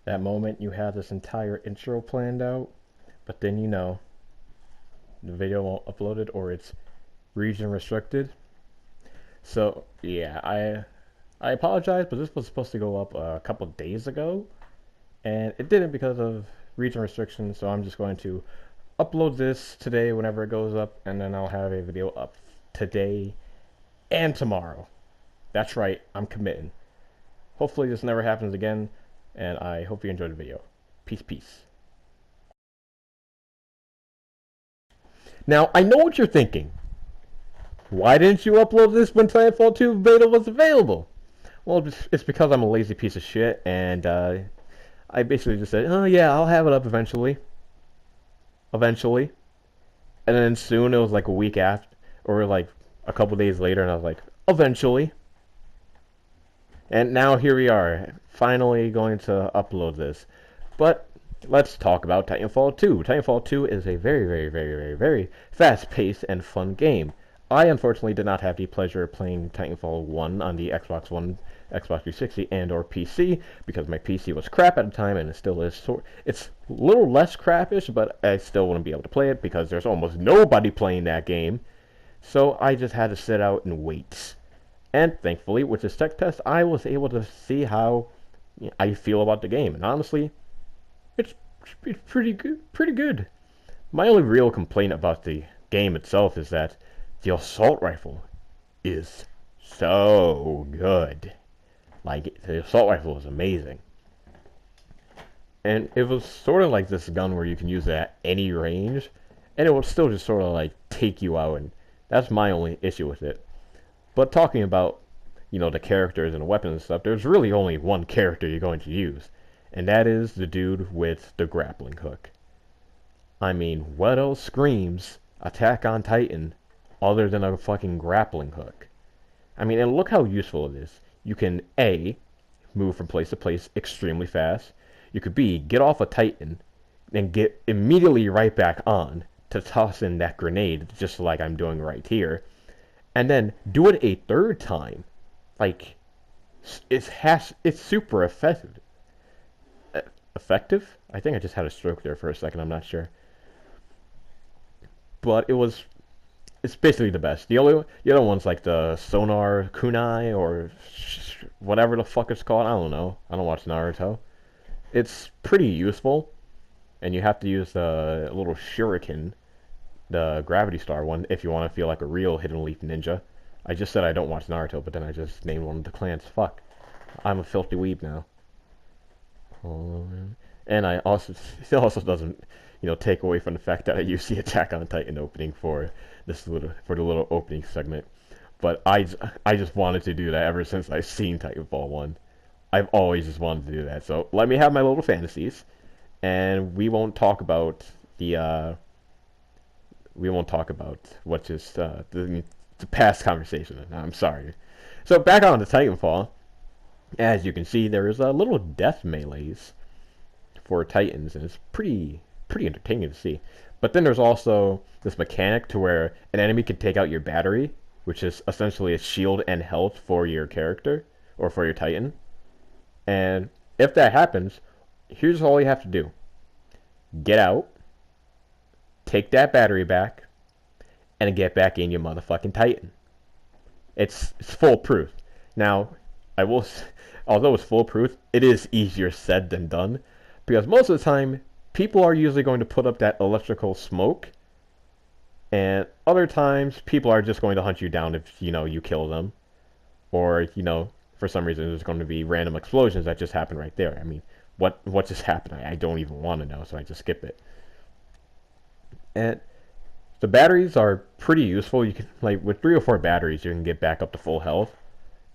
That moment you have this entire intro planned out, but then the video won't upload it or it's region restricted. So yeah, I apologize, but this was supposed to go up a couple days ago, and it didn't because of region restrictions. So I'm just going to upload this today whenever it goes up, and then I'll have a video up today and tomorrow. That's right, I'm committing. Hopefully this never happens again, and I hope you enjoyed the video. Peace, peace. Now, I know what you're thinking. Why didn't you upload this when Titanfall 2 beta was available? Well, it's because I'm a lazy piece of shit, and I basically just said, oh yeah, I'll have it up eventually. Eventually. And then soon, it was like a week after, or like a couple days later, and I was like, eventually. And now here we are, finally going to upload this. But let's talk about Titanfall 2. Titanfall 2 is a very, very, very, very, very fast-paced and fun game. I unfortunately did not have the pleasure of playing Titanfall 1 on the Xbox One, Xbox 360, and or PC because my PC was crap at the time, and it still is. It's a little less crapish, but I still wouldn't be able to play it because there's almost nobody playing that game. So I just had to sit out and wait. And thankfully, with this tech test, I was able to see how I feel about the game. And honestly, it's pretty good. Pretty good. My only real complaint about the game itself is that the assault rifle is so good. Like, the assault rifle is amazing. And it was sort of like this gun where you can use it at any range, and it will still just sort of like take you out, and that's my only issue with it. But talking about, the characters and the weapons and stuff, there's really only one character you're going to use, and that is the dude with the grappling hook. I mean, what else screams Attack on Titan other than a fucking grappling hook? I mean, and look how useful it is. You can A, move from place to place extremely fast. You could B, get off a Titan and get immediately right back on to toss in that grenade, just like I'm doing right here. And then do it a third time. Like, it's super effective. Effective? I think I just had a stroke there for a second, I'm not sure. But it's basically the best. The other ones like the sonar kunai or whatever the fuck it's called. I don't know. I don't watch Naruto. It's pretty useful, and you have to use the little shuriken, the gravity star one, if you want to feel like a real hidden leaf ninja. I just said I don't watch Naruto, but then I just named one of the clans. Fuck, I'm a filthy weeb now. Oh, and it also doesn't take away from the fact that I use the Attack on Titan opening for the little opening segment. But I just wanted to do that ever since I've seen Titanfall 1. I've always just wanted to do that. So let me have my little fantasies, and we won't talk about what's just the past conversation. I'm sorry. So back on to Titanfall. As you can see, there is a little death melees for Titans, and it's pretty entertaining to see. But then there's also this mechanic to where an enemy can take out your battery, which is essentially a shield and health for your character or for your Titan. And if that happens, here's all you have to do. Get out, take that battery back, and get back in your motherfucking Titan. It's foolproof. Now, although it's foolproof, it is easier said than done, because most of the time, people are usually going to put up that electrical smoke, and other times, people are just going to hunt you down if, you kill them, or, for some reason, there's going to be random explosions that just happen right there. I mean, what just happened? I don't even want to know, so I just skip it. And the batteries are pretty useful. You can, like, with 3 or 4 batteries, you can get back up to full health,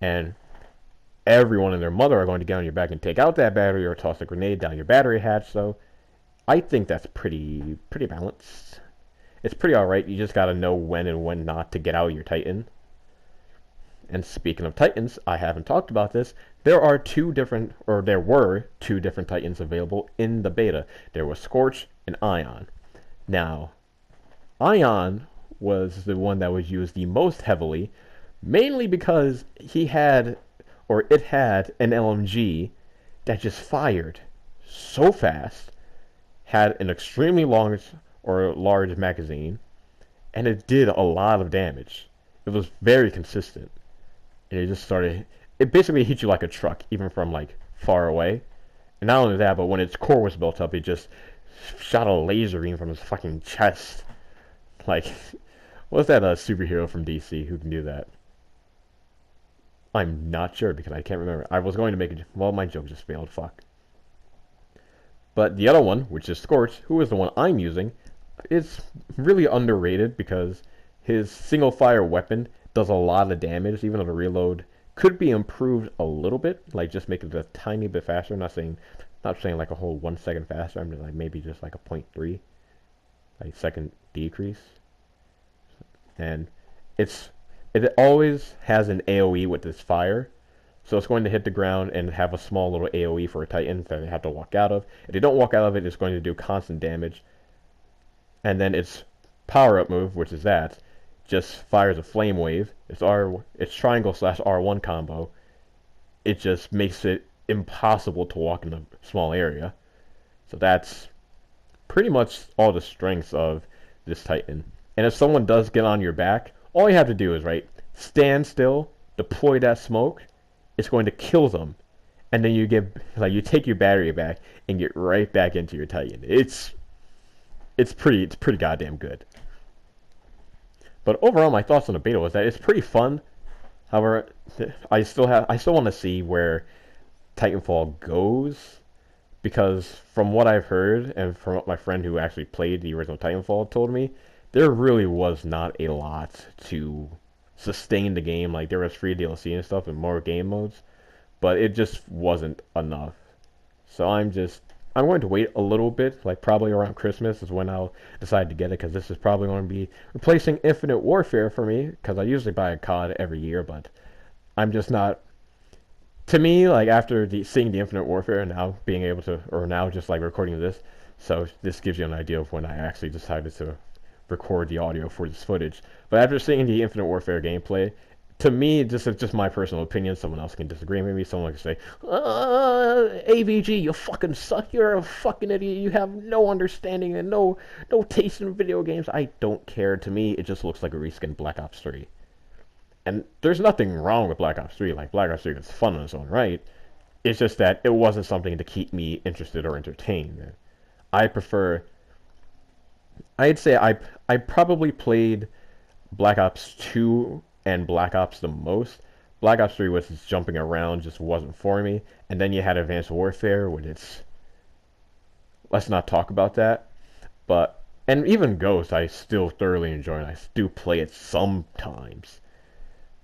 and everyone and their mother are going to get on your back and take out that battery or toss a grenade down your battery hatch. So I think that's pretty balanced. It's pretty alright. You just gotta know when and when not to get out of your Titan. And speaking of Titans, I haven't talked about this. There were 2 different Titans available in the beta. There was Scorch and Ion. Now, Ion was the one that was used the most heavily, mainly because it had an LMG that just fired so fast, had an extremely large magazine, and it did a lot of damage. It was very consistent. And it just started. It basically hit you like a truck, even from like far away. And not only that, but when its core was built up, it just shot a laser beam from his fucking chest. Like, what's that superhero from DC who can do that? I'm not sure because I can't remember. I was going to make it. Well, my joke just failed. Fuck. But the other one, which is Scorch, who is the one I'm using, is really underrated because his single fire weapon does a lot of damage, even though the reload could be improved a little bit, like just make it a tiny bit faster. Not saying like a whole 1 second faster. I'm just like maybe just like a 0.3 like second decrease. And it always has an AoE with this fire. So it's going to hit the ground and have a small little AoE for a Titan that they have to walk out of. If they don't walk out of it, it's going to do constant damage. And then its power-up move, which is that, just fires a flame wave. It's triangle / R1 combo. It just makes it impossible to walk in a small area. So that's pretty much all the strengths of this Titan. And if someone does get on your back, all you have to do is, right, stand still, deploy that smoke. It's going to kill them. And then you take your battery back and get right back into your Titan. It's pretty goddamn good. But overall, my thoughts on the beta was that it's pretty fun. However, I still want to see where Titanfall goes, because from what I've heard and from what my friend who actually played the original Titanfall told me, there really was not a lot to sustain the game. Like, there was free DLC and stuff and more game modes, but it just wasn't enough. So I'm going to wait a little bit, like probably around Christmas is when I'll decide to get it, because this is probably going to be replacing Infinite Warfare for me, because I usually buy a COD every year, but I'm just not. To me, like after seeing the Infinite Warfare and now being able to, or now just like recording this, so this gives you an idea of when I actually decided to record the audio for this footage. But after seeing the Infinite Warfare gameplay, to me, it's just my personal opinion. Someone else can disagree with me. Someone can say, AVG, you fucking suck. You're a fucking idiot. You have no understanding and no taste in video games. I don't care. To me, it just looks like a reskin Black Ops 3. And there's nothing wrong with Black Ops 3. Like, Black Ops 3 is fun in its own right. It's just that it wasn't something to keep me interested or entertained. I'd say I probably played Black Ops 2 and Black Ops the most. Black Ops 3 was just jumping around, just wasn't for me. And then you had Advanced Warfare, let's not talk about that. And even Ghost, I still thoroughly enjoy, and I do play it sometimes.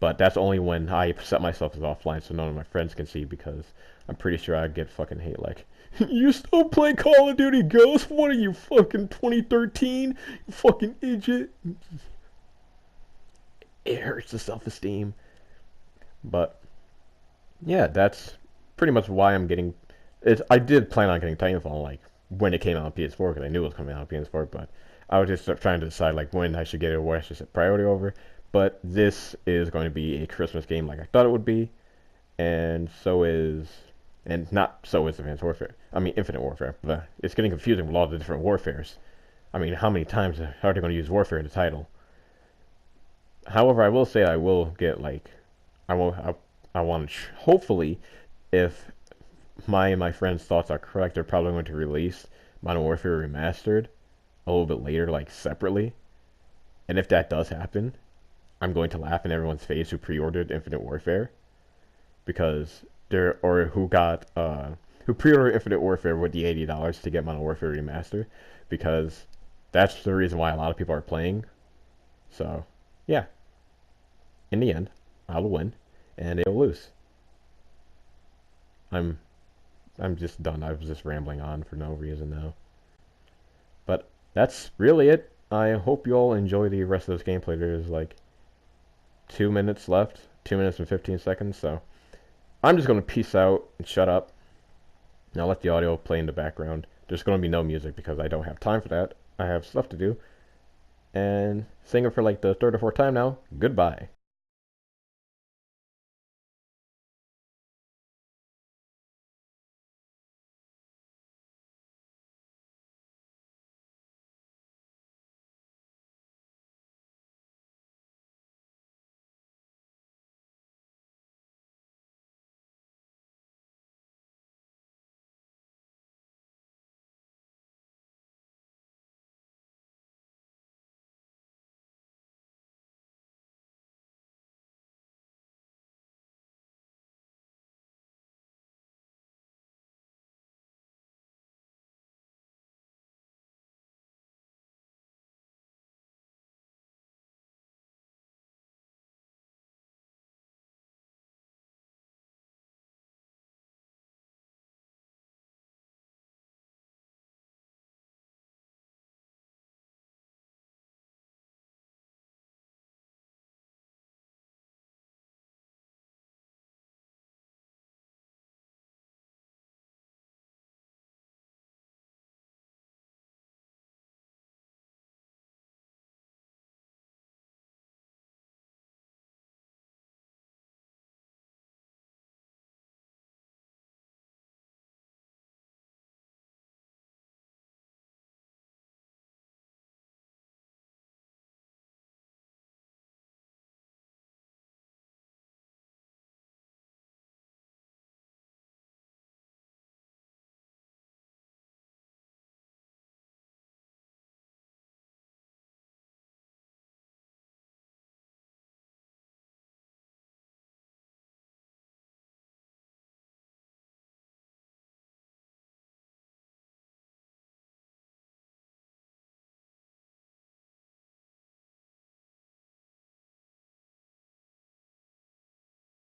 But that's only when I set myself as offline so none of my friends can see, because I'm pretty sure I'd get fucking hate like, you still play Call of Duty Ghost? What are you, fucking 2013? You fucking idiot. It hurts the self-esteem. But yeah, that's pretty much why I'm getting it. I did plan on getting Titanfall like when it came out on PS4, because I knew it was coming out on PS4, but I was just trying to decide like when I should get it or what I should set priority over. But this is going to be a Christmas game like I thought it would be, and not so is Advanced Warfare. I mean Infinite Warfare. But it's getting confusing with all the different warfares. I mean, how many times are they going to use Warfare in the title? However, I will say I will get like, I want to hopefully, if my friends' thoughts are correct, they're probably going to release Modern Warfare Remastered a little bit later, like separately. And if that does happen, I'm going to laugh in everyone's face who pre-ordered Infinite Warfare, because who pre-ordered Infinite Warfare with the $80 to get Modern Warfare Remastered, because that's the reason why a lot of people are playing. So yeah, in the end, I'll win and they'll lose. I'm just done. I was just rambling on for no reason now. But that's really it. I hope you all enjoy the rest of this gameplay. There's like 2 minutes left, 2 minutes and 15 seconds. So I'm just gonna peace out and shut up. And I'll let the audio play in the background. There's gonna be no music because I don't have time for that. I have stuff to do. And saying it for like the third or fourth time now, goodbye.